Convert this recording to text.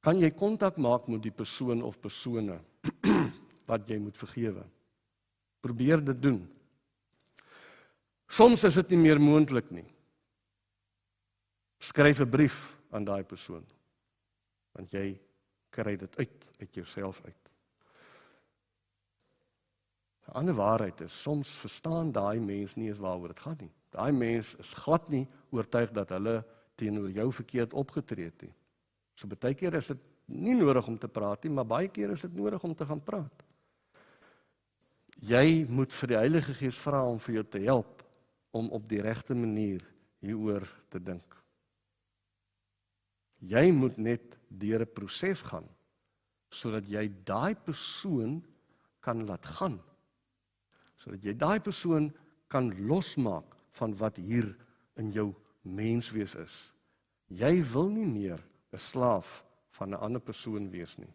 Kan jy kontak maak met die persoon of persone wat jy moet vergewe? Probeer dit doen. Soms is dit nie meer moontlik nie. Skryf 'n brief aan daai persoon, want jy kry dit uit jouself uit. 'n Ander waarheid is, soms verstaan daai mens nie eens waaroor dit gaan nie. Daai mens is glad nie oortuig dat hulle teenoor jou verkeerd opgetree het nie. So baie keer is dit nie nodig om te praat nie, maar baie keer is dit nodig om te gaan praat. Jy moet vir die Heilige Gees vra om vir jou te help, om op die regte manier hieroor te dink. Jy moet net deur 'n proses gaan, sodat jy daai persoon kan laat gaan. Sodat jy daai persoon kan losmaak van wat hier in jou menswees is. Jy wil nie meer 'n slaaf van 'n ander persoon wees nie.